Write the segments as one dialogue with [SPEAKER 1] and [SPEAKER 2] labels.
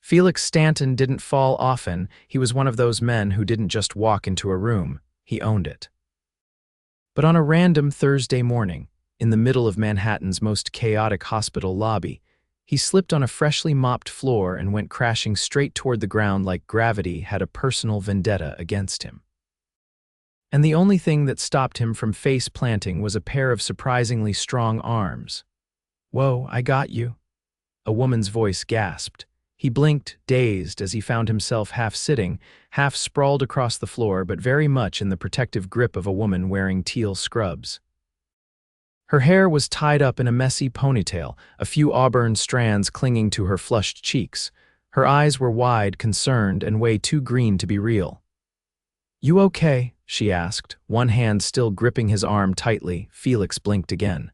[SPEAKER 1] Felix Stanton didn't fall often. He was one of those men who didn't just walk into a room. He owned it. But on a random Thursday morning, in the middle of Manhattan's most chaotic hospital lobby, he slipped on a freshly mopped floor and went crashing straight toward the ground like gravity had a personal vendetta against him. And the only thing that stopped him from face-planting was a pair of surprisingly strong arms. "Whoa, I got you," a woman's voice gasped. He blinked, dazed, as he found himself half-sitting, half-sprawled across the floor, but very much in the protective grip of a woman wearing teal scrubs. Her hair was tied up in a messy ponytail, a few auburn strands clinging to her flushed cheeks. Her eyes were wide, concerned, and way too green to be real. "You okay?" she asked, one hand still gripping his arm tightly. Felix blinked again.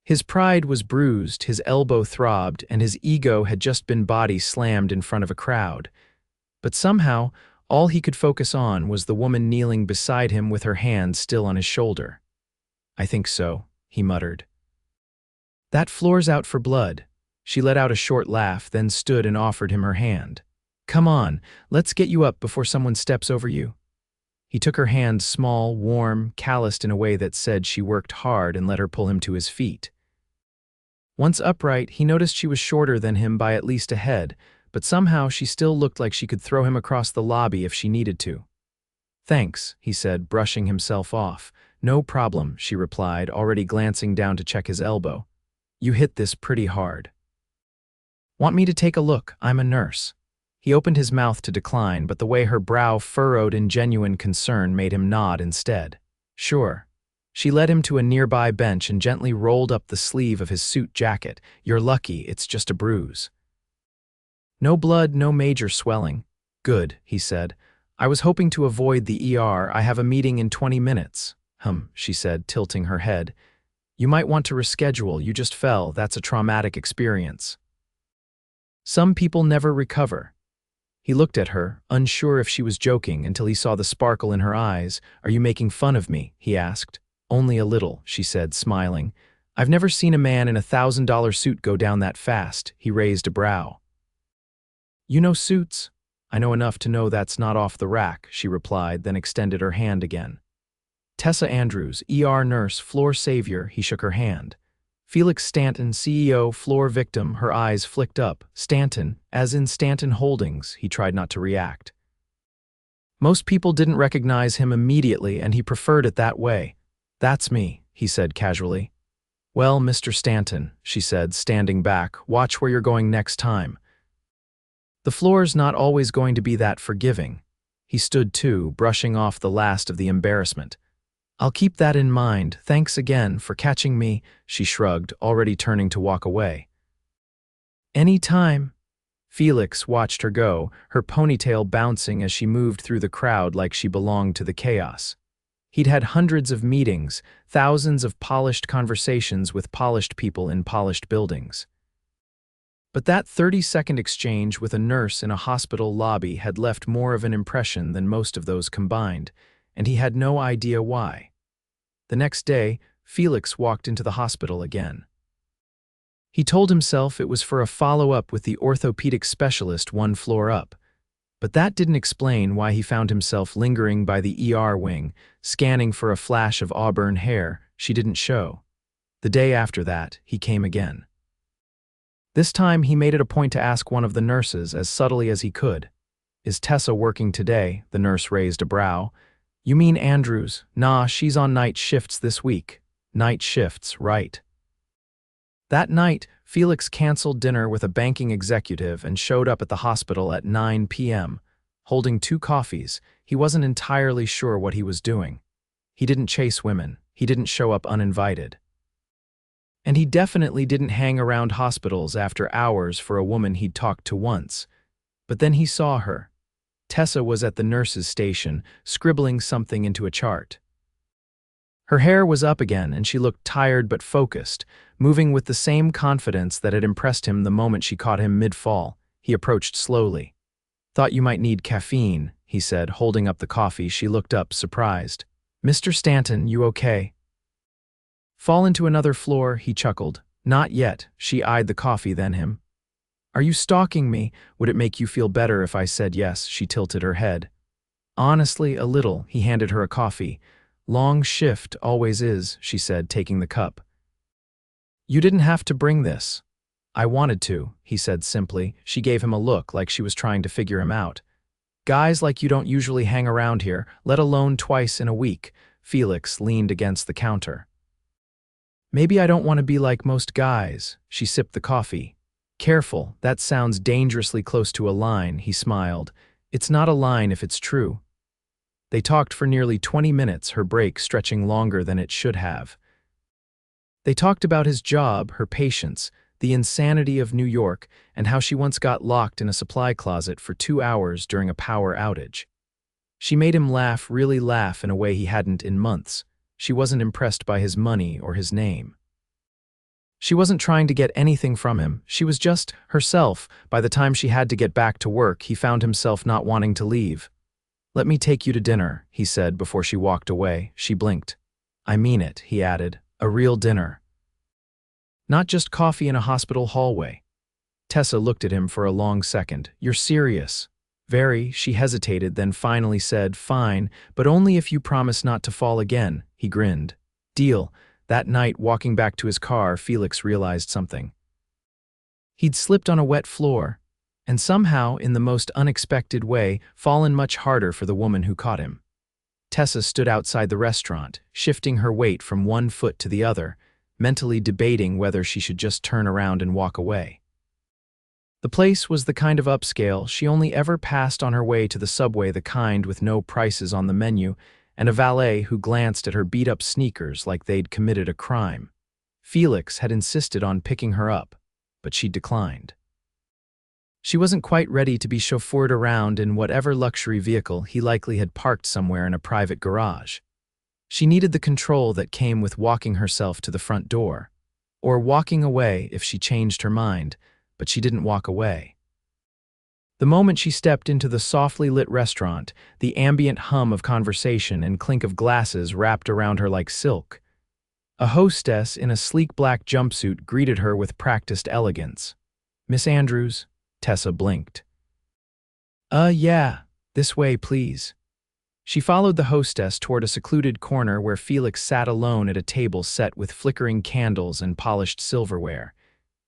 [SPEAKER 1] His pride was bruised, his elbow throbbed, and his ego had just been body slammed in front of a crowd. But somehow, all he could focus on was the woman kneeling beside him with her hand still on his shoulder. "I think so," he muttered. "That floor's out for blood." She let out a short laugh, then stood and offered him her hand. "Come on, let's get you up before someone steps over you." He took her hand, small, warm, calloused in a way that said she worked hard, and let her pull him to his feet. Once upright, he noticed she was shorter than him by at least a head, but somehow she still looked like she could throw him across the lobby if she needed to. "Thanks," he said, brushing himself off. "No problem," she replied, already glancing down to check his elbow. "You hit this pretty hard." "Want me to take a look? I'm a nurse." He opened his mouth to decline, but the way her brow furrowed in genuine concern made him nod instead. "Sure." She led him to a nearby bench and gently rolled up the sleeve of his suit jacket. "You're lucky, it's just a bruise." "No blood, no major swelling." "Good," he said. "I was hoping to avoid the ER. I have a meeting in 20 minutes. She said, tilting her head. "You might want to reschedule. You just fell. That's a traumatic experience." "Some people never recover." He looked at her, unsure if she was joking, until he saw the sparkle in her eyes. "Are you making fun of me?" he asked. "Only a little," she said, smiling. "I've never seen a man in a $1,000 suit go down that fast." He raised a brow. "You know suits?" "I know enough to know that's not off the rack," she replied, then extended her hand again. "Tessa Andrews, ER nurse, floor savior." He shook her hand. "Felix Stanton, CEO, floor victim." Her eyes flicked up. "Stanton, as in Stanton Holdings." He tried not to react. Most people didn't recognize him immediately, and he preferred it that way. "That's me," he said casually. "Well, Mr. Stanton," she said, standing back, "watch where you're going next time. The floor's not always going to be that forgiving." He stood too, brushing off the last of the embarrassment. "I'll keep that in mind. Thanks again for catching me," she shrugged, already turning to walk away. "Any time." Felix watched her go, her ponytail bouncing as she moved through the crowd like she belonged to the chaos. He'd had hundreds of meetings, thousands of polished conversations with polished people in polished buildings. But that 30-second exchange with a nurse in a hospital lobby had left more of an impression than most of those combined, and he had no idea why. The next day, Felix walked into the hospital again. He told himself it was for a follow-up with the orthopedic specialist one floor up, but that didn't explain why he found himself lingering by the ER wing, scanning for a flash of auburn hair she didn't show. The day after that, he came again. This time, he made it a point to ask one of the nurses as subtly as he could. "Is Tessa working today?" The nurse raised a brow. "You mean Andrews?" "Nah, she's on night shifts this week." "Night shifts, right." That night, Felix canceled dinner with a banking executive and showed up at the hospital at 9 p.m. Holding 2 coffees, he wasn't entirely sure what he was doing. He didn't chase women. He didn't show up uninvited. And he definitely didn't hang around hospitals after hours for a woman he'd talked to once. But then he saw her. Tessa was at the nurse's station, scribbling something into a chart. Her hair was up again, and she looked tired but focused, moving with the same confidence that had impressed him the moment she caught him mid-fall. He approached slowly. "Thought you might need caffeine," he said, holding up the coffee. She looked up, surprised. "Mr. Stanton, you okay?" "Fall into another floor," he chuckled. "Not yet." She eyed the coffee, then him. Are you stalking me? Would it make you feel better if I said yes? She tilted her head. Honestly, a little. He handed her a coffee. Long shift, always is, she said, taking the cup. You didn't have to bring this. I wanted to, he said simply. She gave him a look like she was trying to figure him out. Guys like you don't usually hang around here, let alone twice in a week. Felix leaned against the counter. Maybe I don't want to be like most guys. She sipped the coffee. Careful, that sounds dangerously close to a line, he smiled. It's not a line if it's true. They talked for nearly 20 minutes, her break stretching longer than it should have. They talked about his job, her patience, the insanity of New York, and how she once got locked in a supply closet for 2 hours during a power outage. She made him laugh, really laugh in a way he hadn't in months. She wasn't impressed by his money or his name. She wasn't trying to get anything from him. She was just herself. By the time she had to get back to work, he found himself not wanting to leave. Let me take you to dinner, he said before she walked away. She blinked. I mean it, he added. A real dinner. Not just coffee in a hospital hallway. Tessa looked at him for a long second. You're serious? Very, she hesitated, then finally said, fine, but only if you promise not to fall again. He grinned. Deal. That night, walking back to his car, Felix realized something. He'd slipped on a wet floor, and somehow, in the most unexpected way, fallen much harder for the woman who caught him. Tessa stood outside the restaurant, shifting her weight from one foot to the other, mentally debating whether she should just turn around and walk away. The place was the kind of upscale she only ever passed on her way to the subway, the kind with no prices on the menu, and a valet who glanced at her beat-up sneakers like they'd committed a crime. Felix had insisted on picking her up, but she declined. She wasn't quite ready to be chauffeured around in whatever luxury vehicle he likely had parked somewhere in a private garage. She needed the control that came with walking herself to the front door, or walking away if she changed her mind, but she didn't walk away. The moment she stepped into the softly lit restaurant, the ambient hum of conversation and clink of glasses wrapped around her like silk. A hostess in a sleek black jumpsuit greeted her with practiced elegance. Miss Andrews? Tessa blinked. Yeah, this way, please. She followed the hostess toward a secluded corner where Felix sat alone at a table set with flickering candles and polished silverware.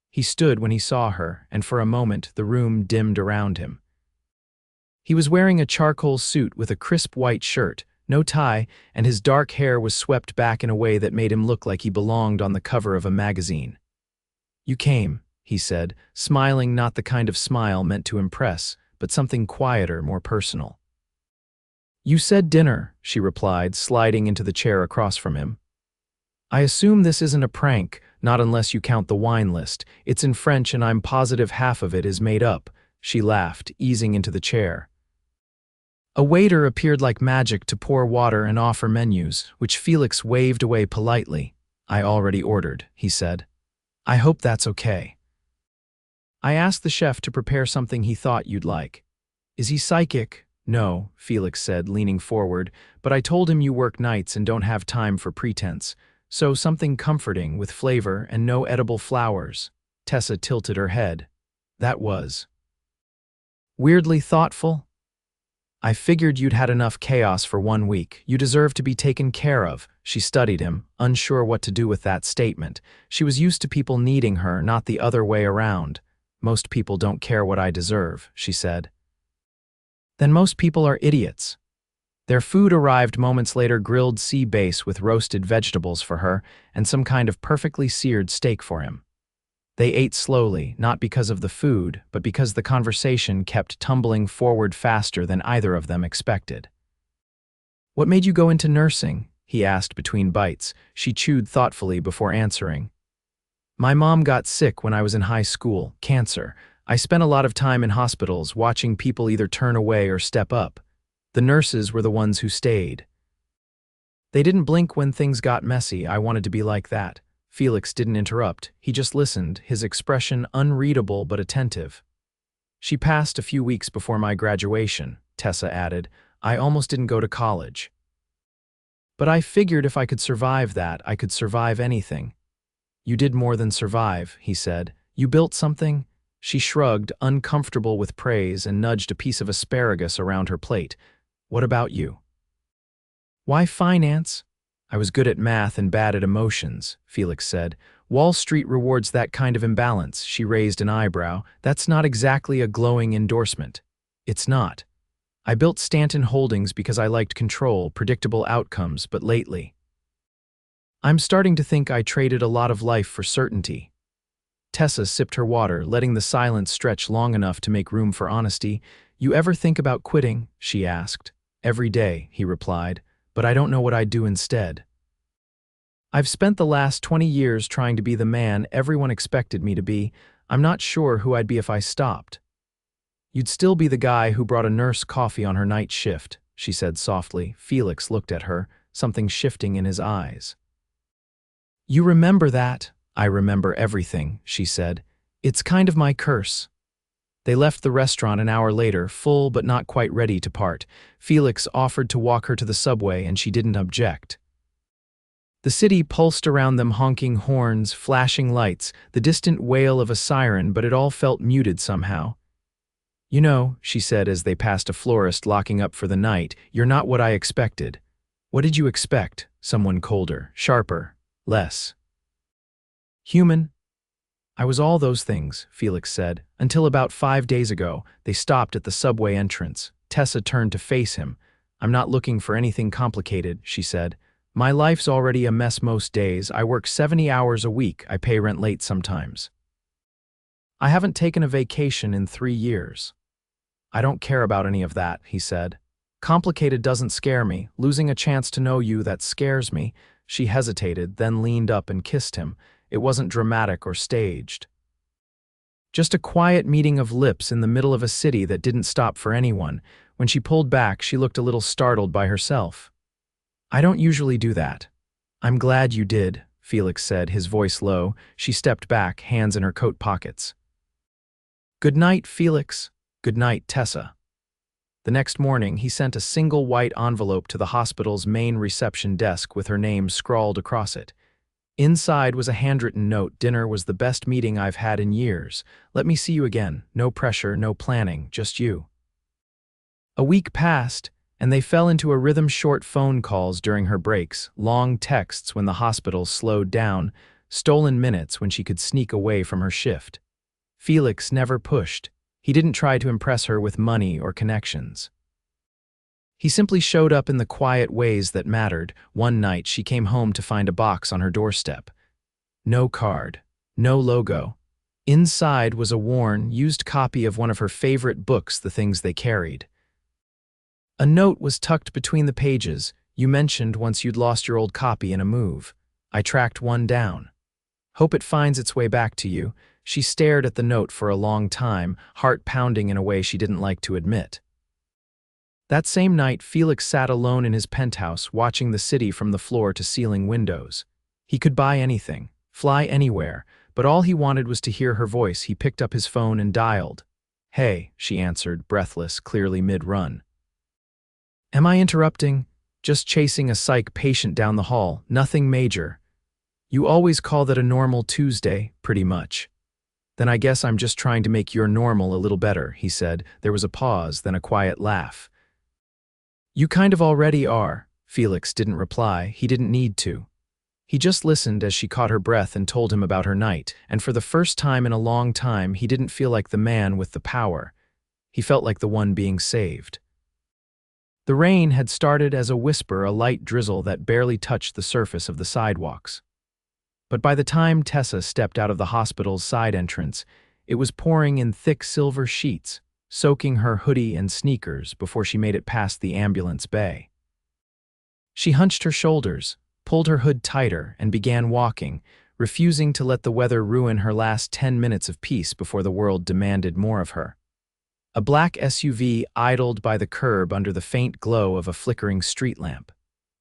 [SPEAKER 1] He stood when he saw her, and for a moment the room dimmed around him. He was wearing a charcoal suit with a crisp white shirt, no tie, and his dark hair was swept back in a way that made him look like he belonged on the cover of a magazine. You came, he said, smiling, not the kind of smile meant to impress, but something quieter, more personal. You said dinner, she replied, sliding into the chair across from him. I assume this isn't a prank, not unless you count the wine list. It's in French and I'm positive half of it is made up, she laughed, easing into the chair. A waiter appeared like magic to pour water and offer menus, which Felix waved away politely. I already ordered, he said. I hope that's okay. I asked the chef to prepare something he thought you'd like. Is he psychic? No, Felix said, leaning forward, but I told him you work nights and don't have time for pretense. So something comforting with flavor and no edible flowers. Tessa tilted her head. That was weirdly thoughtful. I figured you'd had enough chaos for 1 week. You deserve to be taken care of. She studied him, unsure what to do with that statement. She was used to people needing her, not the other way around. Most people don't care what I deserve, she said. Then most people are idiots. Their food arrived moments later, grilled sea bass with roasted vegetables for her and some kind of perfectly seared steak for him. They ate slowly, not because of the food, but because the conversation kept tumbling forward faster than either of them expected. What made you go into nursing? He asked between bites. She chewed thoughtfully before answering. My mom got sick when I was in high school, cancer. I spent a lot of time in hospitals watching people either turn away or step up. The nurses were the ones who stayed. They didn't blink when things got messy. I wanted to be like that. Felix didn't interrupt. He just listened, his expression unreadable but attentive. She passed a few weeks before my graduation, Tessa added. I almost didn't go to college. But I figured if I could survive that, I could survive anything. You did more than survive, he said. You built something? She shrugged, uncomfortable with praise, and nudged a piece of asparagus around her plate. What about you? Why finance? I was good at math and bad at emotions, Felix said. Wall Street rewards that kind of imbalance. She raised an eyebrow. That's not exactly a glowing endorsement. It's not. I built Stanton Holdings because I liked control, predictable outcomes, but lately, I'm starting to think I traded a lot of life for certainty. Tessa sipped her water, letting the silence stretch long enough to make room for honesty. You ever think about quitting? She asked. Every day, he replied, but I don't know what I'd do instead. I've spent the last 20 years trying to be the man everyone expected me to be. I'm not sure who I'd be if I stopped. You'd still be the guy who brought a nurse coffee on her night shift, she said softly. Felix looked at her, something shifting in his eyes. You remember that? I remember everything, she said. It's kind of my curse. They left the restaurant an hour later, full but not quite ready to part. Felix offered to walk her to the subway and she didn't object. The city pulsed around them, honking horns, flashing lights, the distant wail of a siren, but it all felt muted somehow. You know, she said as they passed a florist locking up for the night, you're not what I expected. What did you expect? Someone colder, sharper, less human? I was all those things, Felix said, until about 5 days ago. They stopped at the subway entrance. Tessa turned to face him. I'm not looking for anything complicated, she said. My life's already a mess most days. I work 70 hours a week. I pay rent late sometimes. I haven't taken a vacation in 3 years. I don't care about any of that, he said. Complicated doesn't scare me. Losing a chance to know you, that scares me. She hesitated, then leaned up and kissed him. It wasn't dramatic or staged. Just a quiet meeting of lips in the middle of a city that didn't stop for anyone. When she pulled back, she looked a little startled by herself. I don't usually do that. I'm glad you did, Felix said, his voice low. She stepped back, hands in her coat pockets. Good night, Felix. Good night, Tessa. The next morning, he sent a single white envelope to the hospital's main reception desk with her name scrawled across it. Inside was a handwritten note. Dinner was the best meeting I've had in years. Let me see you again. No pressure, no planning, just you. A week passed, and they fell into a rhythm: short phone calls during her breaks, long texts when the hospital slowed down, stolen minutes when she could sneak away from her shift. Felix never pushed. He didn't try to impress her with money or connections. He simply showed up in the quiet ways that mattered. One night, she came home to find a box on her doorstep. No card, no logo. Inside was a worn, used copy of one of her favorite books, The Things They Carried. A note was tucked between the pages. You mentioned once you'd lost your old copy in a move. I tracked one down. Hope it finds its way back to you. She stared at the note for a long time, heart pounding in a way she didn't like to admit. That same night, Felix sat alone in his penthouse, watching the city from the floor-to-ceiling windows. He could buy anything, fly anywhere, but all he wanted was to hear her voice. He picked up his phone and dialed. Hey, she answered, breathless, clearly mid-run. Am I interrupting? Just chasing a psych patient down the hall, nothing major. You always call that a normal Tuesday, pretty much. Then I guess I'm just trying to make your normal a little better, he said. There was a pause, then a quiet laugh. You kind of already are. Felix didn't reply. He didn't need to. He just listened as she caught her breath and told him about her night, and for the first time in a long time, he didn't feel like the man with the power. He felt like the one being saved. The rain had started as a whisper, a light drizzle that barely touched the surface of the sidewalks. But by the time Tessa stepped out of the hospital's side entrance, it was pouring in thick silver sheets, soaking her hoodie and sneakers before she made it past the ambulance bay. She hunched her shoulders, pulled her hood tighter, and began walking, refusing to let the weather ruin her last 10 minutes of peace before the world demanded more of her. A black SUV idled by the curb under the faint glow of a flickering street lamp.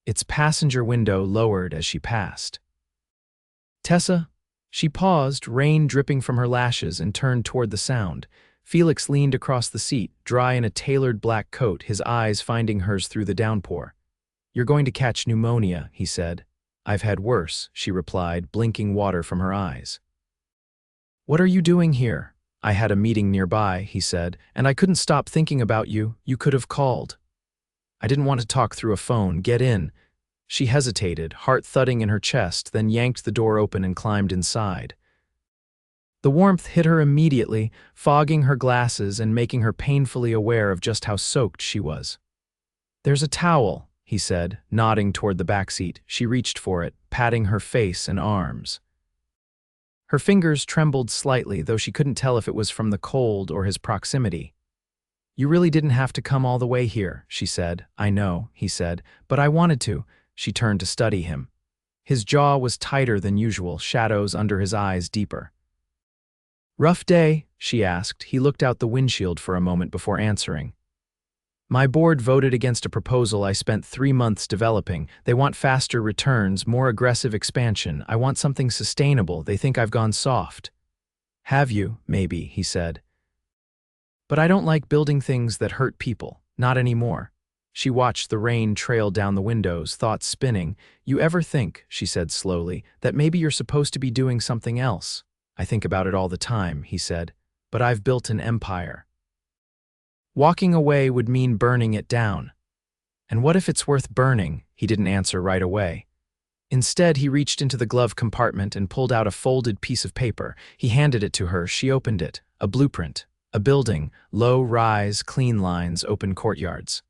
[SPEAKER 1] Its passenger window lowered as she passed. Tessa? She paused, rain dripping from her lashes, and turned toward the sound. Felix leaned across the seat, dry in a tailored black coat, his eyes finding hers through the downpour. You're going to catch pneumonia, he said. I've had worse, she replied, blinking water from her eyes. What are you doing here? I had a meeting nearby, he said, and I couldn't stop thinking about you. You could have called. I didn't want to talk through a phone. Get in. She hesitated, heart thudding in her chest, then yanked the door open and climbed inside. The warmth hit her immediately, fogging her glasses and making her painfully aware of just how soaked she was. "There's a towel," he said, nodding toward the back seat. She reached for it, patting her face and arms. Her fingers trembled slightly, though she couldn't tell if it was from the cold or his proximity. "You really didn't have to come all the way here," she said. "I know," he said, "but I wanted to." She turned to study him. His jaw was tighter than usual, shadows under his eyes deeper. "Rough day?" she asked. He looked out the windshield for a moment before answering. "My board voted against a proposal I spent 3 months developing. They want faster returns, more aggressive expansion. I want something sustainable. They think I've gone soft." "Have you? Maybe," he said. "But I don't like building things that hurt people. Not anymore." She watched the rain trail down the windows, thoughts spinning. "You ever think," she said slowly, "that maybe you're supposed to be doing something else?" "I think about it all the time," he said, "but I've built an empire." Walking away would mean burning it down. And what if it's worth burning? He didn't answer right away. Instead, he reached into the glove compartment and pulled out a folded piece of paper. He handed it to her. She opened it. A blueprint. A building. Low rise, clean lines, open courtyards.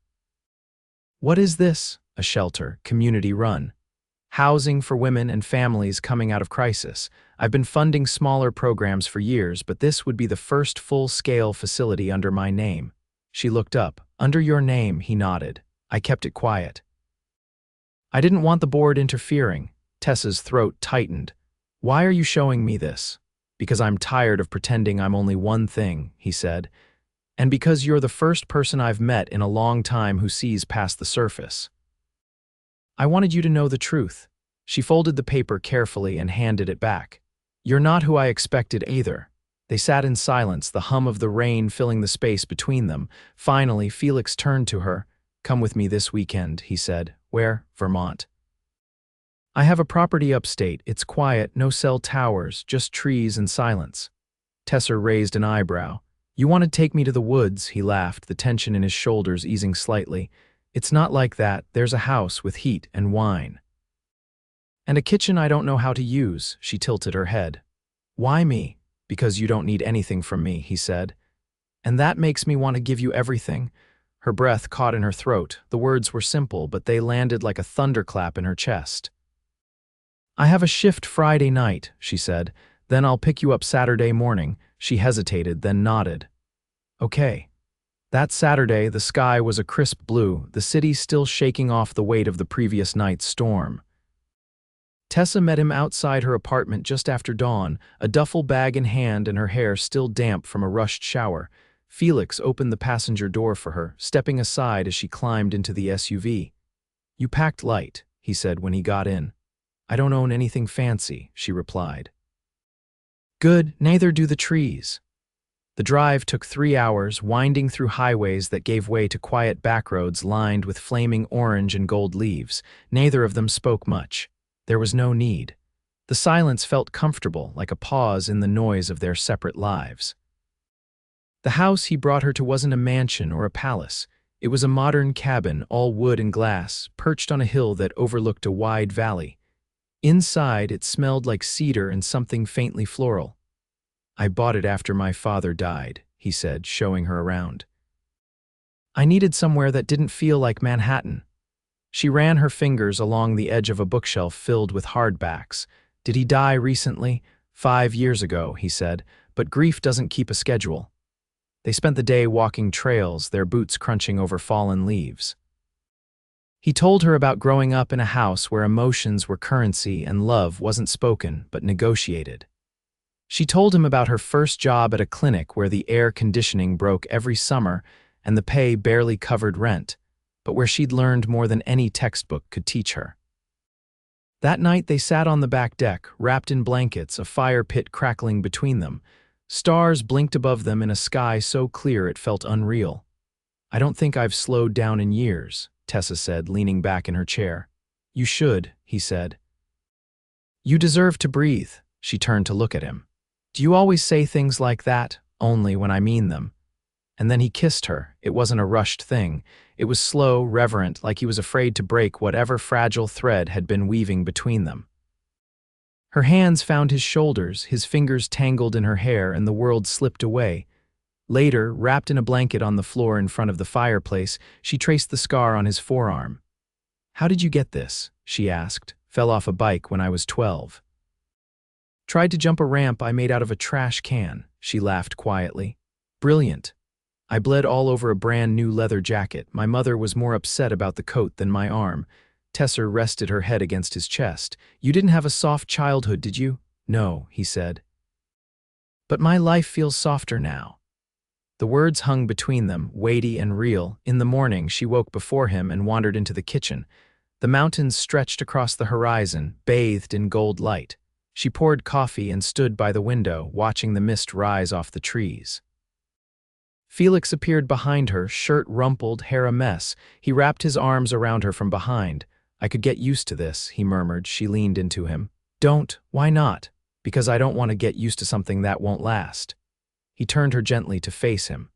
[SPEAKER 1] "What is this?" "A shelter, community run. Housing for women and families coming out of crisis. I've been funding smaller programs for years, but this would be the first full-scale facility under my name." She looked up. "Under your name," he nodded. "I kept it quiet." "I didn't want the board interfering." Tessa's throat tightened. "Why are you showing me this?" "Because I'm tired of pretending I'm only one thing," he said. "And because you're the first person I've met in a long time who sees past the surface. I wanted you to know the truth." She folded the paper carefully and handed it back. "You're not who I expected either." They sat in silence, the hum of the rain filling the space between them. Finally, Felix turned to her. "Come with me this weekend," he said. "Where?" "Vermont. I have a property upstate. It's quiet, no cell towers, just trees and silence." Tessa raised an eyebrow. "You want to take me to the woods," he laughed, the tension in his shoulders easing slightly. "It's not like that. There's a house with heat and wine. And a kitchen I don't know how to use." She tilted her head. "Why me?" "Because you don't need anything from me," he said. "And that makes me want to give you everything." Her breath caught in her throat. The words were simple, but they landed like a thunderclap in her chest. "I have a shift Friday night," she said. "Then I'll pick you up Saturday morning." She hesitated, then nodded. "Okay." That Saturday, the sky was a crisp blue, the city still shaking off the weight of the previous night's storm. Tessa met him outside her apartment just after dawn, a duffel bag in hand and her hair still damp from a rushed shower. Felix opened the passenger door for her, stepping aside as she climbed into the SUV. "You packed light," he said when he got in. "I don't own anything fancy," she replied. "Good, neither do the trees." The drive took 3 hours, winding through highways that gave way to quiet backroads lined with flaming orange and gold leaves. Neither of them spoke much. There was no need. The silence felt comfortable, like a pause in the noise of their separate lives. The house he brought her to wasn't a mansion or a palace. It was a modern cabin, all wood and glass, perched on a hill that overlooked a wide valley. Inside, it smelled like cedar and something faintly floral. "I bought it after my father died," he said, showing her around. "I needed somewhere that didn't feel like Manhattan." She ran her fingers along the edge of a bookshelf filled with hardbacks. "Did he die recently?" 5 years ago," he said, "but grief doesn't keep a schedule." They spent the day walking trails, their boots crunching over fallen leaves. He told her about growing up in a house where emotions were currency and love wasn't spoken but negotiated. She told him about her first job at a clinic where the air conditioning broke every summer and the pay barely covered rent, but where she'd learned more than any textbook could teach her. That night they sat on the back deck, wrapped in blankets, a fire pit crackling between them. Stars blinked above them in a sky so clear it felt unreal. "I don't think I've slowed down in years," Tessa said, leaning back in her chair. "You should," he said. "You deserve to breathe." She turned to look at him. "Do you always say things like that? Only when I mean them. And then he kissed her. It wasn't a rushed thing. It was slow, reverent, like he was afraid to break whatever fragile thread had been weaving between them. Her hands found his shoulders, his fingers tangled in her hair, and the world slipped away. Later, wrapped in a blanket on the floor in front of the fireplace, she traced the scar on his forearm. "How did you get this?" she asked. "Fell off a bike when I was 12. "Tried to jump a ramp I made out of a trash can," she laughed quietly. "Brilliant. I bled all over a brand new leather jacket. My mother was more upset about the coat than my arm." Tessa rested her head against his chest. "You didn't have a soft childhood, did you?" "No," he said. "But my life feels softer now." The words hung between them, weighty and real. In the morning, she woke before him and wandered into the kitchen. The mountains stretched across the horizon, bathed in gold light. She poured coffee and stood by the window, watching the mist rise off the trees. Felix appeared behind her, shirt rumpled, hair a mess. He wrapped his arms around her from behind. "I could get used to this," he murmured. She leaned into him. "Don't. Why not?" "Because I don't want to get used to something that won't last." He turned her gently to face him.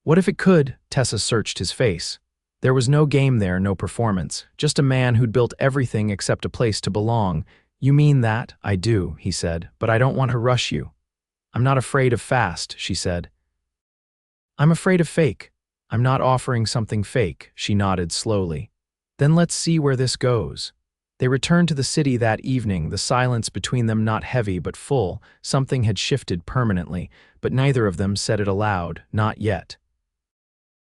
[SPEAKER 1] "What if it could?" Tessa searched his face. There was no game there, no performance. Just a man who'd built everything except a place to belong. "You mean that?" "I do," he said, "but I don't want to rush you." "I'm not afraid of fast," she said. "I'm afraid of fake." "I'm not offering something fake," she nodded slowly. "Then let's see where this goes." They returned to the city that evening, the silence between them not heavy but full. Something had shifted permanently, but neither of them said it aloud, not yet.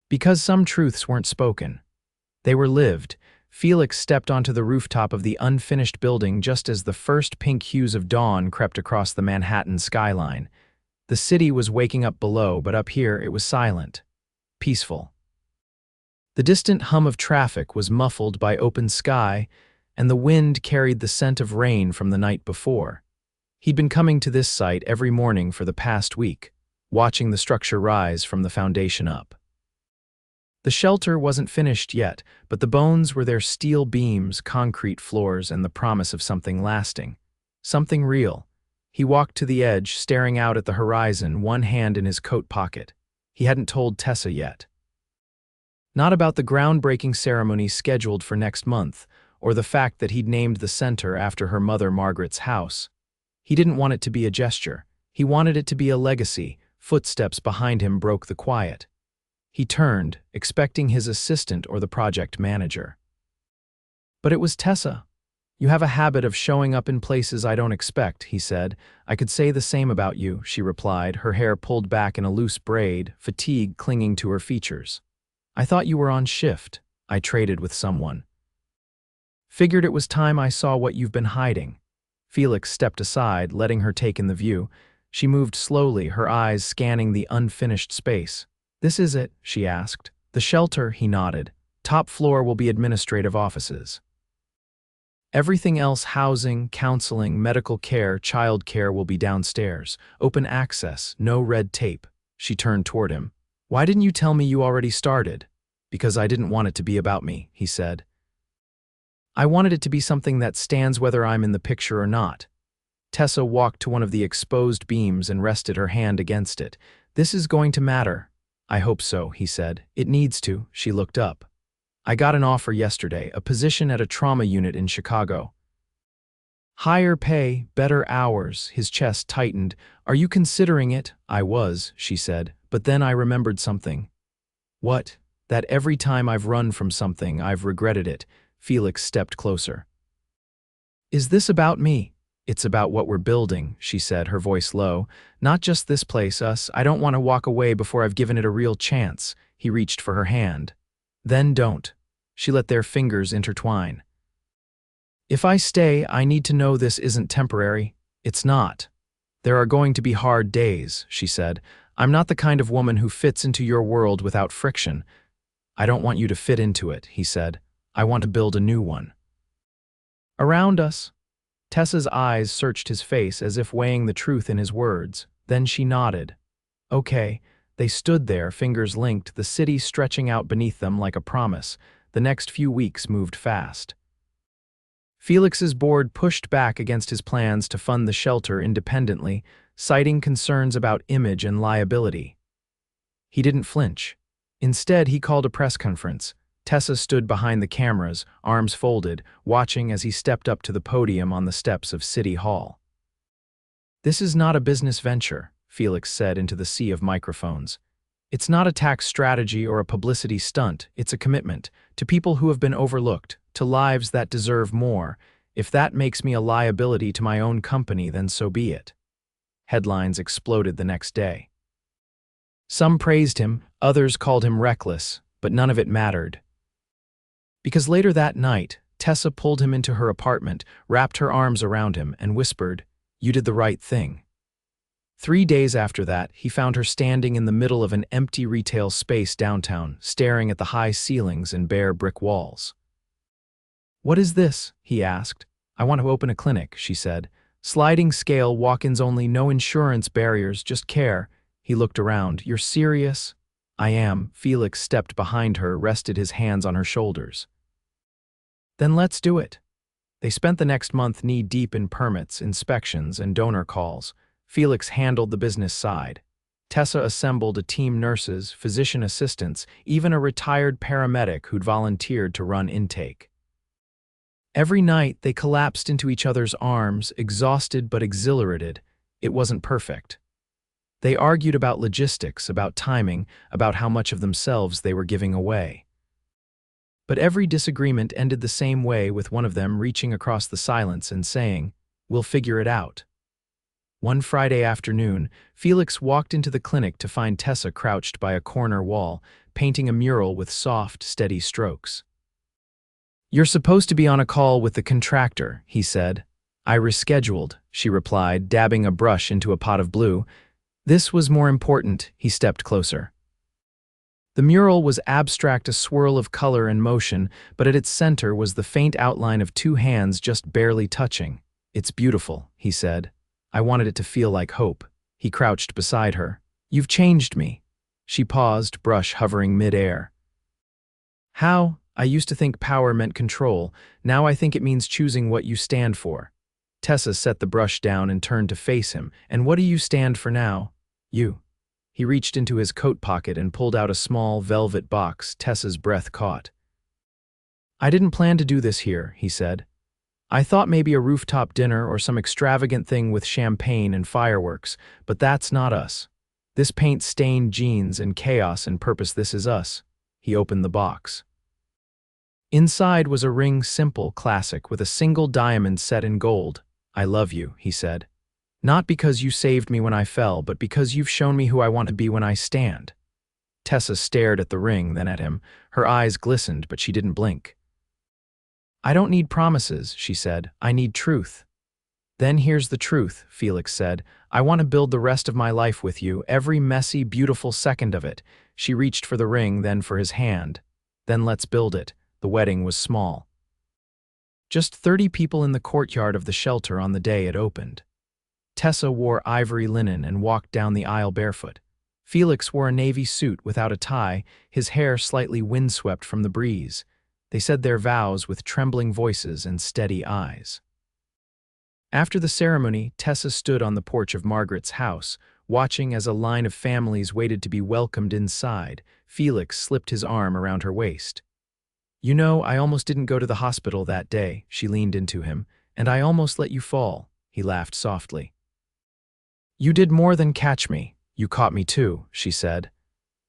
[SPEAKER 1] Because some truths weren't spoken. They were lived. Felix stepped onto the rooftop of the unfinished building just as the first pink hues of dawn crept across the Manhattan skyline. The city was waking up below, but up here it was silent, peaceful. The distant hum of traffic was muffled by open sky, and the wind carried the scent of rain from the night before. He'd been coming to this site every morning for the past week, watching the structure rise from the foundation up. The shelter wasn't finished yet, but the bones were their steel beams, concrete floors, and the promise of something lasting. Something real. He walked to the edge, staring out at the horizon, one hand in his coat pocket. He hadn't told Tessa yet. Not about the groundbreaking ceremony scheduled for next month, or the fact that he'd named the center after her mother Margaret's house. He didn't want it to be a gesture. He wanted it to be a legacy. Footsteps behind him broke the quiet. He turned, expecting his assistant or the project manager. But it was Tessa. "You have a habit of showing up in places I don't expect," he said. "I could say the same about you," she replied, her hair pulled back in a loose braid, fatigue clinging to her features. "I thought you were on shift. I traded with someone. Figured it was time I saw what you've been hiding." Felix stepped aside, letting her take in the view. She moved slowly, her eyes scanning the unfinished space. "This is it?" she asked. "The shelter," he nodded. "Top floor will be administrative offices. Everything else, housing, counseling, medical care, child care, will be downstairs. Open access, no red tape." She turned toward him. "Why didn't you tell me you already started?" "Because I didn't want it to be about me," he said. "I wanted it to be something that stands whether I'm in the picture or not." Tessa walked to one of the exposed beams and rested her hand against it. "This is going to matter." "I hope so," he said. "It needs to." She looked up. "I got an offer yesterday, a position at a trauma unit in Chicago. Higher pay, better hours." His chest tightened. "Are you considering it?" "I was," she said, "but then I remembered something." "What?" "That every time I've run from something, I've regretted it." Felix stepped closer. "Is this about me?" "It's about what we're building," she said, her voice low. "Not just this place, us. I don't want to walk away before I've given it a real chance." He reached for her hand. "Then don't." She let their fingers intertwine. "If I stay, I need to know this isn't temporary." "It's not. There are going to be hard days," she said. "I'm not the kind of woman who fits into your world without friction." "I don't want you to fit into it," he said. "I want to build a new one." "Around us?" Tessa's eyes searched his face as if weighing the truth in his words. Then she nodded. "Okay." They stood there, fingers linked, the city stretching out beneath them like a promise. The next few weeks moved fast. Felix's board pushed back against his plans to fund the shelter independently. citing concerns about image and liability. He didn't flinch. Instead, he called a press conference. Tessa stood behind the cameras, arms folded, watching as he stepped up to the podium on the steps of City Hall. "This is not a business venture," Felix said into the sea of microphones. "It's not a tax strategy or a publicity stunt. It's a commitment to people who have been overlooked, to lives that deserve more. If that makes me a liability to my own company, then so be it." Headlines exploded the next day. Some praised him, others called him reckless, but none of it mattered. Because later that night, Tessa pulled him into her apartment, wrapped her arms around him, and whispered, "You did the right thing." 3 days after that, he found her standing in the middle of an empty retail space downtown, staring at the high ceilings and bare brick walls. "What is this?" he asked. "I want to open a clinic," she said. "Sliding scale, walk-ins only, no insurance barriers, just care." He looked around. "You're serious?" "I am." Felix stepped behind her, rested his hands on her shoulders. "Then let's do it." They spent the next month knee-deep in permits, inspections, and donor calls. Felix handled the business side. Tessa assembled a team: nurses, physician assistants, even a retired paramedic who'd volunteered to run intake. Every night, they collapsed into each other's arms, exhausted but exhilarated. It wasn't perfect. They argued about logistics, about timing, about how much of themselves they were giving away. But every disagreement ended the same way, with one of them reaching across the silence and saying, "We'll figure it out." One Friday afternoon, Felix walked into the clinic to find Tessa crouched by a corner wall, painting a mural with soft, steady strokes. "You're supposed to be on a call with the contractor," he said. "I rescheduled," she replied, dabbing a brush into a pot of blue. "This was more important." He stepped closer. The mural was abstract, a swirl of color and motion, but at its center was the faint outline of 2 hands just barely touching. "It's beautiful," he said. "I wanted it to feel like hope." He crouched beside her. "You've changed me." She paused, brush hovering mid-air. "How? I used to think power meant control. Now I think it means choosing what you stand for." Tessa set the brush down and turned to face him. "And what do you stand for now?" "You." He reached into his coat pocket and pulled out a small velvet box. Tessa's breath caught. "I didn't plan to do this here," he said. "I thought maybe a rooftop dinner or some extravagant thing with champagne and fireworks, but that's not us. This paint stained jeans and chaos and purpose, this is us." He opened the box. Inside was a ring, simple, classic, with a single diamond set in gold. "I love you," he said. "Not because you saved me when I fell, but because you've shown me who I want to be when I stand." Tessa stared at the ring, then at him. Her eyes glistened, but she didn't blink. "I don't need promises," she said. "I need truth." "Then here's the truth," Felix said. "I want to build the rest of my life with you, every messy, beautiful second of it." She reached for the ring, then for his hand. "Then let's build it." The wedding was small. Just 30 people in the courtyard of the shelter on the day it opened. Tessa wore ivory linen and walked down the aisle barefoot. Felix wore a navy suit without a tie, his hair slightly windswept from the breeze. They said their vows with trembling voices and steady eyes. After the ceremony, Tessa stood on the porch of Margaret's house, watching as a line of families waited to be welcomed inside. Felix slipped his arm around her waist. "You know, I almost didn't go to the hospital that day," she leaned into him, "and I almost let you fall." He laughed softly. "You did more than catch me. You caught me too," she said.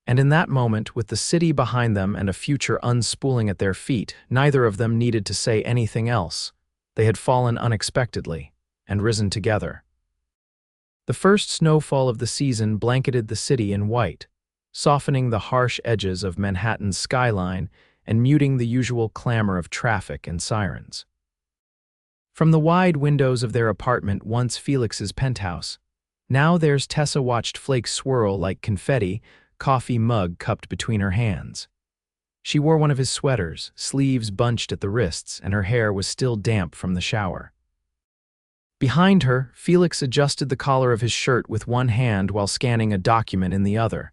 [SPEAKER 1] And in that moment, with the city behind them and a future unspooling at their feet, neither of them needed to say anything else. They had fallen unexpectedly and risen together. The first snowfall of the season blanketed the city in white, softening the harsh edges of Manhattan's skyline and muting the usual clamor of traffic and sirens. From the wide windows of their apartment, once Felix's penthouse, now theirs, Tessa watched flakes swirl like confetti, coffee mug cupped between her hands. She wore one of his sweaters, sleeves bunched at the wrists, and her hair was still damp from the shower. Behind her, Felix adjusted the collar of his shirt with one hand while scanning a document in the other.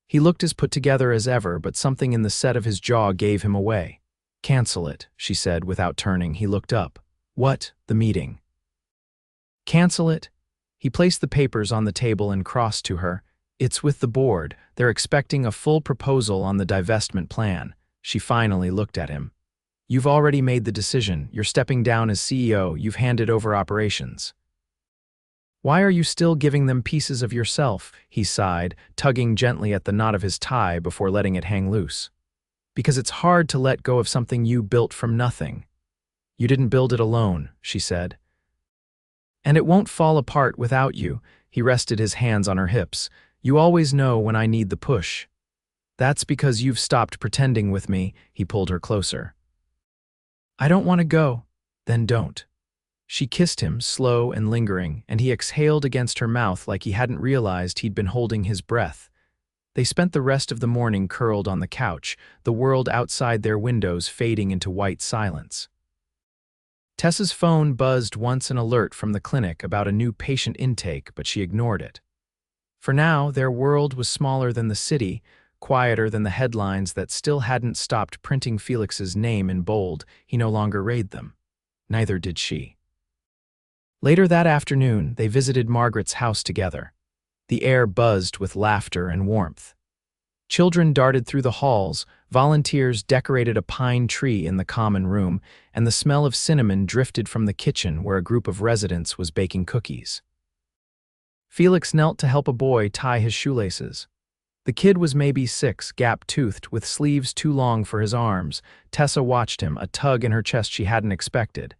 [SPEAKER 1] He looked as put together as ever, but something in the set of his jaw gave him away. "Cancel it," she said without turning. He looked up. "What?" "The meeting." "Cancel it?" He placed the papers on the table and crossed to her. "It's with the board. They're expecting a full proposal on the divestment plan." She finally looked at him. "You've already made the decision. You're stepping down as CEO. You've handed over operations. Why are you still giving them pieces of yourself?" He sighed, tugging gently at the knot of his tie before letting it hang loose. "Because it's hard to let go of something you built from nothing." "You didn't build it alone," she said. "And it won't fall apart without you." He rested his hands on her hips. "You always know when I need the push." "That's because you've stopped pretending with me." He pulled her closer. "I don't want to go." "Then don't." She kissed him, slow and lingering, and he exhaled against her mouth like he hadn't realized he'd been holding his breath. They spent the rest of the morning curled on the couch, the world outside their windows fading into white silence. Tessa's phone buzzed once, an alert from the clinic about a new patient intake, but she ignored it. For now, their world was smaller than the city, quieter than the headlines that still hadn't stopped printing Felix's name in bold. He no longer read them. Neither did she. Later that afternoon, they visited Margaret's house together. The air buzzed with laughter and warmth. Children darted through the halls, volunteers decorated a pine tree in the common room, and the smell of cinnamon drifted from the kitchen where a group of residents was baking cookies. Felix knelt to help a boy tie his shoelaces. The kid was maybe 6, gap-toothed, with sleeves too long for his arms. Tessa watched him, a tug in her chest she hadn't expected.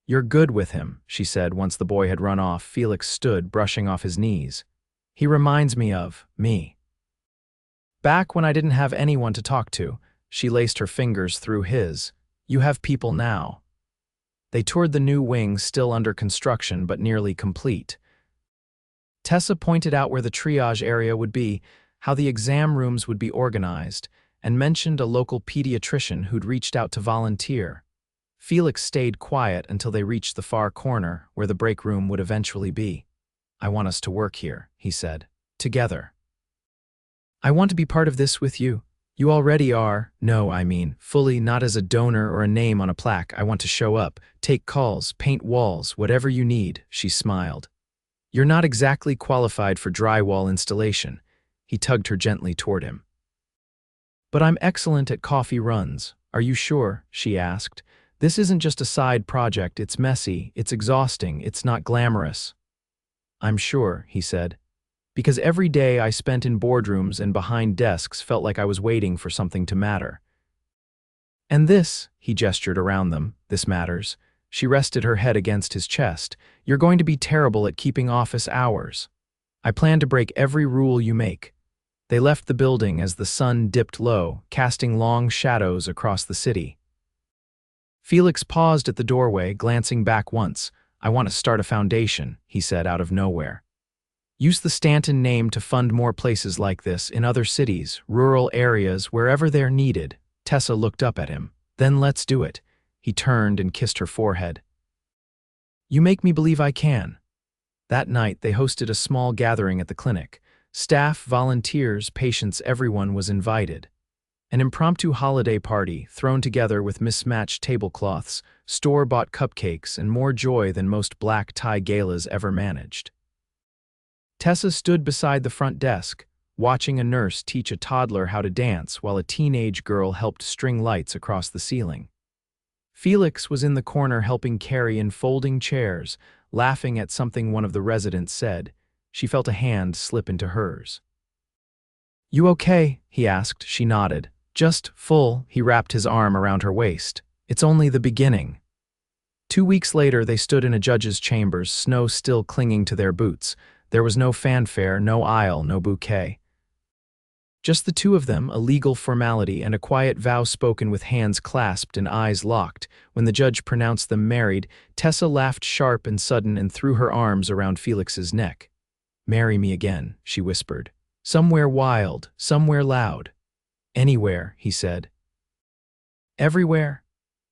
[SPEAKER 1] "You're good with him," she said once the boy had run off. Felix stood, brushing off his knees. "He reminds me of me. Back when I didn't have anyone to talk to." She laced her fingers through his. "You have people now." They toured the new wing, still under construction but nearly complete. Tessa pointed out where the triage area would be, how the exam rooms would be organized, and mentioned a local pediatrician who'd reached out to volunteer. Felix stayed quiet until they reached the far corner, where the break room would eventually be. "I want us to work here," he said. "Together. I want to be part of this with you." "You already are." "No, I mean, fully, not as a donor or a name on a plaque. I want to show up, take calls, paint walls, whatever you need." She smiled. "You're not exactly qualified for drywall installation." He tugged her gently toward him. "But I'm excellent at coffee runs." "Are you sure?" she asked. "This isn't just a side project. It's messy, it's exhausting, it's not glamorous." "I'm sure," he said, "because every day I spent in boardrooms and behind desks felt like I was waiting for something to matter." "And this," he gestured around them, "this matters." She rested her head against his chest. "You're going to be terrible at keeping office hours. I plan to break every rule you make." They left the building as the sun dipped low, casting long shadows across the city. Felix paused at the doorway, glancing back once. "I want to start a foundation," he said out of nowhere. "Use the Stanton name to fund more places like this in other cities, rural areas, wherever they're needed." Tessa looked up at him. "Then let's do it." He turned and kissed her forehead. "You make me believe I can." That night, they hosted a small gathering at the clinic. Staff, volunteers, patients, everyone was invited. An impromptu holiday party, thrown together with mismatched tablecloths, store-bought cupcakes, and more joy than most black tie galas ever managed. Tessa stood beside the front desk, watching a nurse teach a toddler how to dance while a teenage girl helped string lights across the ceiling. Felix was in the corner helping carry in folding chairs, laughing at something one of the residents said. She felt a hand slip into hers. "You okay?" he asked. She nodded. "Just full." He wrapped his arm around her waist. "It's only the beginning." 2 weeks later, they stood in a judge's chambers, snow still clinging to their boots. There was no fanfare, no aisle, no bouquet. Just the two of them, a legal formality and a quiet vow spoken with hands clasped and eyes locked. When the judge pronounced them married, Tessa laughed sharp and sudden and threw her arms around Felix's neck. "Marry me again," she whispered. "Somewhere wild, somewhere loud." "Anywhere," he said. "Everywhere."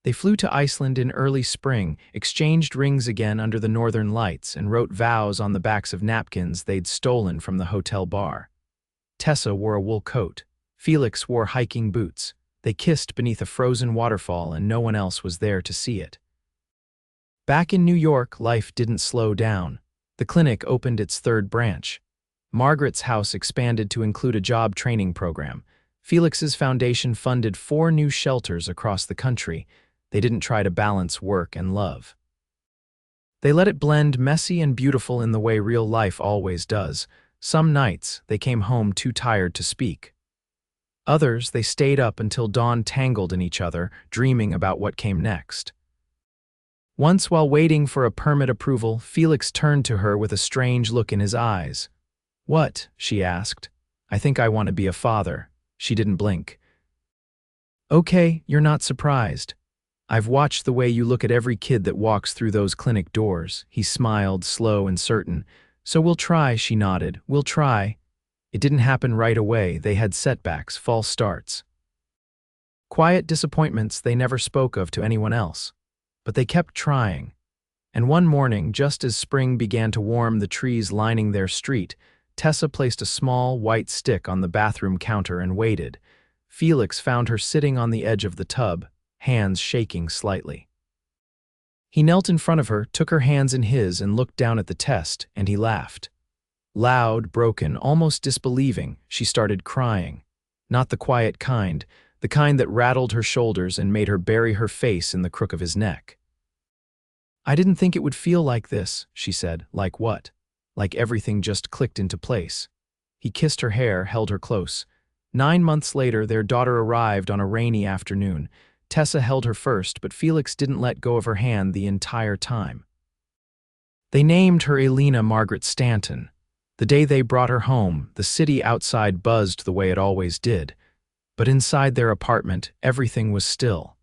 [SPEAKER 1] They flew to Iceland in early spring, exchanged rings again under the northern lights, and wrote vows on the backs of napkins they'd stolen from the hotel bar. Tessa wore a wool coat. Felix wore hiking boots. They kissed beneath a frozen waterfall, and no one else was there to see it. Back in New York, life didn't slow down. The clinic opened its third branch. Margaret's house expanded to include a job training program. Felix's foundation funded 4 new shelters across the country. They didn't try to balance work and love. They let it blend messy and beautiful in the way real life always does. Some nights, they came home too tired to speak. Others, they stayed up until dawn, tangled in each other, dreaming about what came next. Once, while waiting for a permit approval, Felix turned to her with a strange look in his eyes. "What?" she asked. "I think I want to be a father." She didn't blink. "Okay, you're not surprised. I've watched the way you look at every kid that walks through those clinic doors." He smiled, slow and certain. "So we'll try," she nodded. "We'll try." It didn't happen right away. They had setbacks, false starts. Quiet disappointments they never spoke of to anyone else. But they kept trying. And one morning, just as spring began to warm the trees lining their street, Tessa placed a small, white stick on the bathroom counter and waited. Felix found her sitting on the edge of the tub, hands shaking slightly. He knelt in front of her, took her hands in his, and looked down at the test, and he laughed. Loud, broken, almost disbelieving, she started crying. Not the quiet kind, the kind that rattled her shoulders and made her bury her face in the crook of his neck. "I didn't think it would feel like this," she said. "Like what?" Like everything just clicked into place. He kissed her hair, held her close. 9 months later, their daughter arrived on a rainy afternoon. Tessa held her first, but Felix didn't let go of her hand the entire time. They named her Elena Margaret Stanton. The day they brought her home, the city outside buzzed the way it always did. But inside their apartment, everything was still.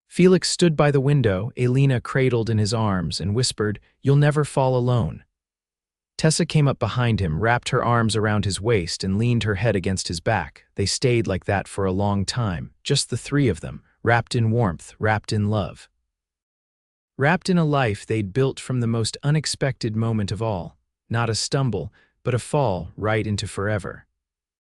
[SPEAKER 1] Felix stood by the window, Elena cradled in his arms, and whispered, "You'll never fall alone." Tessa came up behind him, wrapped her arms around his waist, and leaned her head against his back. They stayed like that for a long time, just the 3 of them, wrapped in warmth, wrapped in love. Wrapped in a life they'd built from the most unexpected moment of all. Not a stumble, but a fall right into forever.